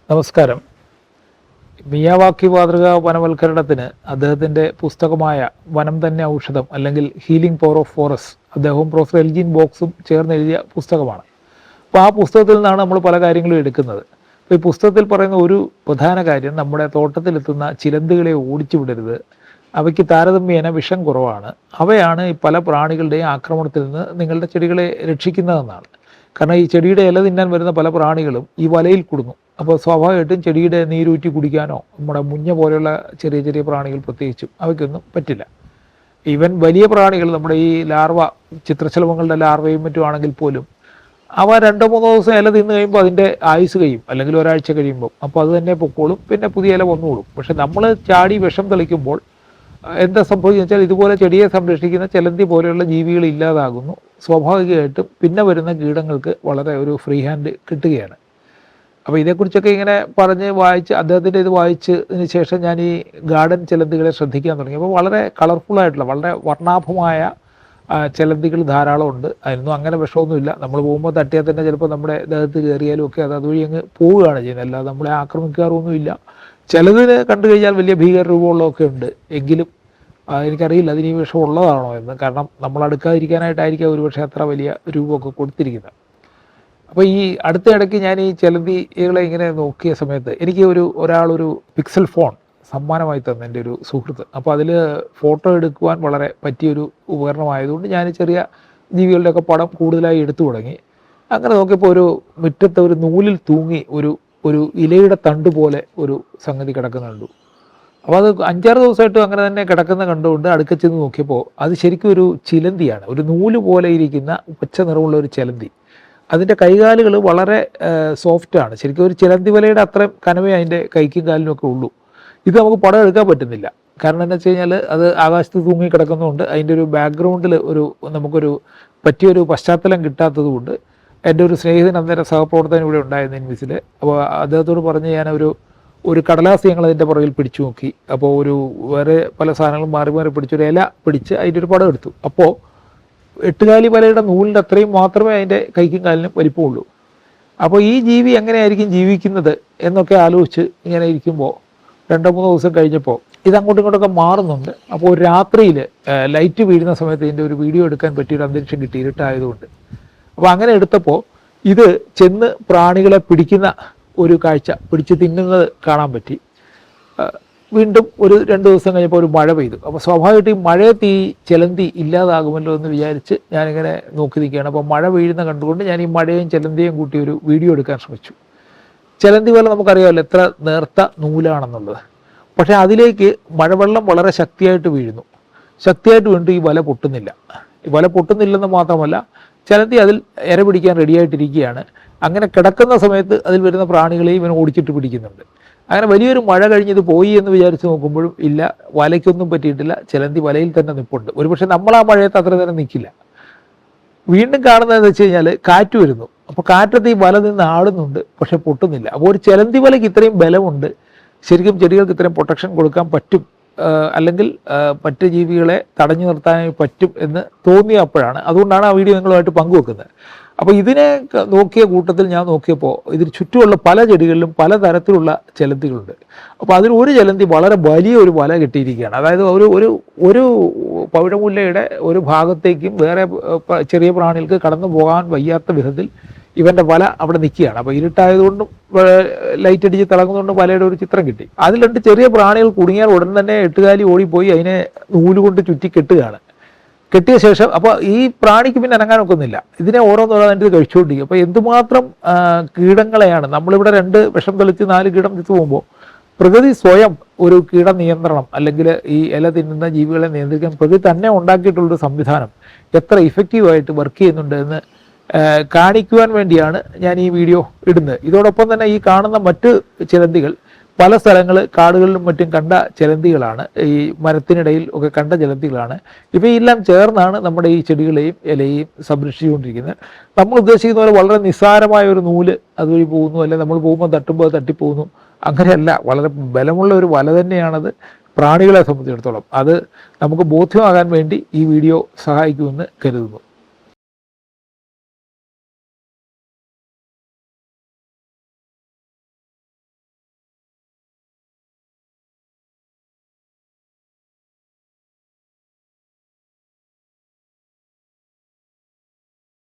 നമസ്കാരം. മിയാവാക്കി മാതൃക വനവൽക്കരണത്തിന് അദ്ദേഹത്തിൻ്റെ പുസ്തകമായ വനം തന്നെ ഔഷധം അല്ലെങ്കിൽ ഹീലിംഗ് പവർ ഓഫ് ഫോറസ്റ്റ് അദ്ദേഹവും പ്രൊഫസർ എൽജിൻ ബോക്സും ചേർന്ന് എഴുതിയ പുസ്തകമാണ്. അപ്പോൾ ആ പുസ്തകത്തിൽ നിന്നാണ് നമ്മൾ പല കാര്യങ്ങളും എടുക്കുന്നത്. അപ്പോൾ ഈ പുസ്തകത്തിൽ പറയുന്ന ഒരു പ്രധാന കാര്യം, നമ്മുടെ തോട്ടത്തിലെത്തുന്ന ചിലന്തികളെ ഓടിച്ചു വിടരുത്, അവയ്ക്ക് താരതമ്യേന വിഷം കുറവാണ്, അവയാണ് ഈ പല പ്രാണികളുടെയും ആക്രമണത്തിൽ നിന്ന് നിങ്ങളുടെ ചെടികളെ രക്ഷിക്കുന്നതെന്നാണ്. കാരണം ഈ ചെടിയുടെ ഇല തിന്നാൻ വരുന്ന പല പ്രാണികളും ഈ വലയിൽ കുടുങ്ങും. അപ്പോൾ സ്വാഭാവികമായിട്ടും ചെടിയുടെ നീരൂറ്റി കുടിക്കാനോ നമ്മുടെ മുഞ്ഞ പോലെയുള്ള ചെറിയ ചെറിയ പ്രാണികൾ പ്രത്യേകിച്ചും അവയ്ക്കൊന്നും പറ്റില്ല. ഈവൻ വലിയ പ്രാണികൾ, നമ്മുടെ ഈ ലാർവ, ചിത്രശലഭങ്ങളുടെ ലാർവയും മറ്റുമാണെങ്കിൽ പോലും അവ 2-3 ദിവസം ഇല തിന്ന് കഴിയുമ്പോൾ അതിൻ്റെ ആയുസ് കഴിയും, അല്ലെങ്കിൽ ഒരാഴ്ച കഴിയുമ്പോൾ. അപ്പോൾ അത് തന്നെ പൊക്കോളും, പിന്നെ പുതിയ ഇല വന്നുകൊള്ളും. പക്ഷെ നമ്മൾ ചാടി വിഷം തെളിക്കുമ്പോൾ എന്താ സംഭവിക്കുക വെച്ചാൽ, ഇതുപോലെ ചെടിയെ സംരക്ഷിക്കുന്ന ചിലന്തി പോലെയുള്ള ജീവികൾ ഇല്ലാതാകുന്നു. സ്വാഭാവികമായിട്ടും പിന്നെ വരുന്ന കീടങ്ങൾക്ക് വളരെ ഒരു ഫ്രീ ഹാൻഡ് കിട്ടുകയാണ്. അപ്പോൾ ഇതേക്കുറിച്ചൊക്കെ ഇങ്ങനെ പറഞ്ഞ് വായിച്ച്, അദ്ദേഹത്തിൻ്റെ ഇത് വായിച്ചതിന് ശേഷം ഞാൻ ഈ ഗാർഡൻ ചിലന്തികളെ ശ്രദ്ധിക്കാൻ തുടങ്ങി. അപ്പോൾ വളരെ കളർഫുള്ളായിട്ടുള്ള, വളരെ വർണ്ണാഭമായ ചിലന്തികൾ ധാരാളം ഉണ്ട്. അതിനൊന്നും അങ്ങനെ വിഷമൊന്നുമില്ല. നമ്മൾ പോകുമ്പോൾ തട്ടിയാൽ തന്നെ ചിലപ്പോൾ നമ്മുടെ ദേഹത്ത് കയറിയാലും ഒക്കെ അത് അതുവഴി അങ്ങ് പോവുകയാണ് ചെയ്യുന്നത്, അല്ലാതെ നമ്മളെ ആക്രമിക്കാറൊന്നുമില്ല. ചിലതിന് കണ്ടു കഴിഞ്ഞാൽ വലിയ ഭീകര രൂപമുള്ളതൊക്കെ ഉണ്ട്. എങ്കിലും എനിക്കറിയില്ല അതിന് ഈ വിഷം ഉള്ളതാണോ എന്ന്. കാരണം നമ്മൾ അടുക്കാതിരിക്കാനായിട്ടായിരിക്കാം ഒരുപക്ഷെ അത്ര വലിയ രൂപമൊക്കെ കൊടുത്തിരിക്കുന്നത്. അപ്പോൾ ഈ അടുത്ത ഇടയ്ക്ക് ഞാൻ ഈ ചിലന്തികളെ ഇങ്ങനെ നോക്കിയ സമയത്ത് എനിക്ക് ഒരാളൊരു പിക്സൽ ഫോൺ സമ്മാനമായി തന്നു, എൻ്റെ ഒരു സുഹൃത്ത്. അപ്പോൾ അതിൽ ഫോട്ടോ എടുക്കുവാൻ വളരെ പറ്റിയൊരു ഉപകരണമായതുകൊണ്ട് ഞാൻ ചെറിയ ജീവികളുടെയൊക്കെ പടം കൂടുതലായി എടുത്തു തുടങ്ങി. അങ്ങനെ നോക്കിയപ്പോൾ ഒരു മുറ്റത്ത് ഒരു നൂലിൽ തൂങ്ങി ഒരു ഇലയുടെ തണ്ട് പോലെ ഒരു സംഗതി കിടക്കുന്നുണ്ട്. അപ്പോൾ അത് 5-6 ദിവസമായിട്ടും അങ്ങനെ തന്നെ കിടക്കുന്ന കണ്ടുകൊണ്ട് അടുക്ക ചെന്ന് നോക്കിയപ്പോൾ അത് ശരിക്കും ഒരു ചിലന്തിയാണ്. ഒരു നൂല് പോലെ ഇരിക്കുന്ന പച്ച നിറമുള്ള ഒരു ചിലന്തി. അതിൻ്റെ കൈകാലുകൾ വളരെ സോഫ്റ്റാണ്. ശരിക്കും ഒരു ചിലന്തി വലയുടെ അത്രയും കനവേ അതിൻ്റെ കൈക്കും കാലിനും ഒക്കെ ഉള്ളൂ. ഇത് നമുക്ക് പടം എടുക്കാൻ പറ്റുന്നില്ല. കാരണം എന്താ വെച്ച് കഴിഞ്ഞാൽ അത് ആകാശത്ത് തൂങ്ങി കിടക്കുന്നതുകൊണ്ട് അതിൻ്റെ ഒരു ബാക്ക്ഗ്രൗണ്ടിൽ നമുക്കൊരു പറ്റിയൊരു പശ്ചാത്തലം കിട്ടാത്തത് കൊണ്ട് എൻ്റെ ഒരു സ്നേഹിതൻ, അന്നേരം സഹപ്രവർത്തകൻ ഇവിടെ ഉണ്ടായിരുന്നു ഇൻവിസിൽ. അപ്പോൾ അദ്ദേഹത്തോട് പറഞ്ഞ് ഞാൻ ഒരു കടലാസ് ഞങ്ങൾ അതിൻ്റെ പുറകിൽ പിടിച്ചു നോക്കി. അപ്പോൾ വേറെ പല സാധനങ്ങളും മാറി മാറി പിടിച്ചൊരു ഇല പിടിച്ച് അതിൻ്റെ ഒരു പടം എടുത്തു. അപ്പോൾ 8 വലയുടെ നൂലിൻ്റെ അത്രയും മാത്രമേ അതിൻ്റെ കൈക്കും കാലിനും വലിപ്പമുള്ളൂ. അപ്പോൾ ഈ ജീവി എങ്ങനെയായിരിക്കും ജീവിക്കുന്നത് എന്നൊക്കെ ആലോചിച്ച് ഇങ്ങനെ ഇരിക്കുമ്പോൾ 2-3 ദിവസം കഴിഞ്ഞപ്പോൾ ഇത് അങ്ങോട്ടും ഇങ്ങോട്ടൊക്കെ മാറുന്നുണ്ട്. അപ്പോൾ ഒരു രാത്രിയിൽ ലൈറ്റ് വീഴുന്ന സമയത്ത് ഇതിൻ്റെ ഒരു വീഡിയോ എടുക്കാൻ പറ്റിയൊരു അന്തരീക്ഷം കിട്ടി, ഇരുട്ടായതുകൊണ്ട്. അപ്പോൾ അങ്ങനെ എടുത്തപ്പോൾ ഇത് ചെന്ന് പ്രാണികളെ പിടിക്കുന്ന ഒരു കാഴ്ച, പിടിച്ച് തിന്നുന്നത് കാണാൻ പറ്റി. വീണ്ടും ഒരു 2 ദിവസം കഴിഞ്ഞപ്പോൾ ഒരു മഴ പെയ്തു. അപ്പോൾ സ്വാഭാവികമായിട്ട് ഈ മഴയത്ത് ഈ ചിലന്തി ഇല്ലാതാകുമല്ലോ എന്ന് വിചാരിച്ച് ഞാനിങ്ങനെ നോക്കി നിൽക്കുകയാണ്. അപ്പോൾ മഴ വീഴുന്ന കണ്ടുകൊണ്ട് ഞാൻ ഈ മഴയും ചിലന്തിയും കൂട്ടി ഒരു വീഡിയോ എടുക്കാൻ ശ്രമിച്ചു. ചിലന്തി വല നമുക്കറിയാമല്ലോ എത്ര നേർത്ത നൂലാണെന്നുള്ളത്. പക്ഷേ അതിലേക്ക് മഴവെള്ളം വളരെ ശക്തിയായിട്ട് വീഴുന്നു. ശക്തിയായിട്ട് വീണ്ടും ഈ വല പൊട്ടുന്നില്ല. ഈ വല പൊട്ടുന്നില്ലെന്ന് മാത്രമല്ല, ചിലന്തി അതിൽ ഇര പിടിക്കാൻ റെഡിയായിട്ടിരിക്കുകയാണ്. അങ്ങനെ കിടക്കുന്ന സമയത്ത് അതിൽ വരുന്ന പ്രാണികളെയും ഇവൻ ഓടിച്ചിട്ട് പിടിക്കുന്നുണ്ട്. അങ്ങനെ വലിയൊരു മഴ കഴിഞ്ഞത് പോയി എന്ന് വിചാരിച്ച് നോക്കുമ്പോഴും ഇല്ല, വലയ്ക്കൊന്നും പറ്റിയിട്ടില്ല. ചിലന്തി വലയിൽ തന്നെ നിൽപ്പുണ്ട്. ഒരുപക്ഷെ നമ്മൾ ആ മഴയത്ത് അത്ര നേരം നിൽക്കില്ല. വീണ്ടും കാണുന്നതെന്ന് വെച്ച് കഴിഞ്ഞാൽ കാറ്റ് വരുന്നു. അപ്പോൾ കാറ്റത്ത് ഈ വല നിന്ന് ആടുന്നുണ്ട്, പക്ഷെ പൊട്ടുന്നില്ല. അപ്പോൾ ഒരു ചിലന്തി വലയ്ക്ക് ഇത്രയും ബലമുണ്ട്, ശരിക്കും ചെടികൾക്ക് ഇത്രയും പ്രൊട്ടക്ഷൻ കൊടുക്കാൻ പറ്റും, അല്ലെങ്കിൽ മറ്റ് ജീവികളെ തടഞ്ഞു നിർത്താനായി പറ്റും എന്ന് തോന്നിയപ്പോഴാണ്, അതുകൊണ്ടാണ് ആ വീഡിയോ നിങ്ങളുമായിട്ട് പങ്കുവെക്കുന്നത്. അപ്പോൾ ഇതിനെ നോക്കിയ കൂട്ടത്തിൽ ഞാൻ നോക്കിയപ്പോൾ ഇതിന് ചുറ്റുമുള്ള പല ചെടികളിലും പല തരത്തിലുള്ള ചിലന്തികളുണ്ട്. അപ്പോൾ അതിൽ ഒരു ചിലന്തി വളരെ വലിയൊരു വല കെട്ടിയിരിക്കുകയാണ്. അതായത് ഒരു പവിഴമുല്ലയുടെ ഒരു ഭാഗത്തേക്കും വേറെ ചെറിയ പ്രാണികൾക്ക് കടന്നു പോകാൻ വയ്യാത്ത വിധത്തിൽ ഇവൻ്റെ വല അവിടെ നിൽക്കുകയാണ്. അപ്പോൾ ഇരുട്ടായതുകൊണ്ടും ലൈറ്റ് അടിച്ച് തിളങ്ങുന്നതുകൊണ്ടും വലയുടെ ഒരു ചിത്രം കിട്ടി. അതിൽ 2 ചെറിയ പ്രാണികൾ കുടുങ്ങിയാൽ ഉടൻ തന്നെ 8 ഓടിപ്പോയി അതിനെ നൂലുകൊണ്ട് ചുറ്റി കെട്ടുകയാണ്. കെട്ടിയ ശേഷം അപ്പോൾ ഈ പ്രാണിക്ക് പിന്നെ അനങ്ങാനൊക്കുന്നില്ല. ഇതിനെ ഓരോന്നോരോന്നിട്ട് കഴിച്ചുകൊണ്ടിരിക്കും. അപ്പോൾ എന്തുമാത്രം കീടങ്ങളെയാണ് നമ്മളിവിടെ 2 വിഷം തെളിച്ച് 4 കീടം തിരിച്ചു പോകുമ്പോൾ പ്രകൃതി സ്വയം ഒരു കീട നിയന്ത്രണം, അല്ലെങ്കിൽ ഈ ഇല തിന്നുന്ന ജീവികളെ നിയന്ത്രിക്കാൻ പ്രകൃതി തന്നെ ഉണ്ടാക്കിയിട്ടുള്ളൊരു സംവിധാനം എത്ര ഇഫക്റ്റീവായിട്ട് വർക്ക് ചെയ്യുന്നുണ്ട് എന്ന് കാണിക്കുവാൻ വേണ്ടിയാണ് ഞാൻ ഈ വീഡിയോ ഇടുന്നത്. ഇതോടൊപ്പം തന്നെ ഈ കാണുന്ന മറ്റ് ചിലന്തികൾ പല സ്ഥലങ്ങൾ കാടുകളിലും മറ്റും കണ്ട ചിലന്തികളാണ്, ഈ മരത്തിനിടയിൽ ഒക്കെ കണ്ട ചിലന്തികളാണ്. ഇവയെല്ലാം ചേർന്നാണ് നമ്മുടെ ഈ ചെടികളെയും ഇലയെയും സംരക്ഷിച്ചുകൊണ്ടിരിക്കുന്നത്. നമ്മൾ ഉദ്ദേശിക്കുന്ന പോലെ വളരെ നിസ്സാരമായ ഒരു നൂല് അതുവഴി പോകുന്നു, അല്ലെങ്കിൽ നമ്മൾ പോകുമ്പോൾ തട്ടുമ്പോൾ തട്ടിപ്പോകുന്നു, അങ്ങനെയല്ല. വളരെ ബലമുള്ള ഒരു വല തന്നെയാണത് പ്രാണികളെ സംബന്ധിച്ചിടത്തോളം. അത് നമുക്ക് ബോധ്യമാകാൻ വേണ്ടി ഈ വീഡിയോ സഹായിക്കുമെന്ന് കരുതുന്നു.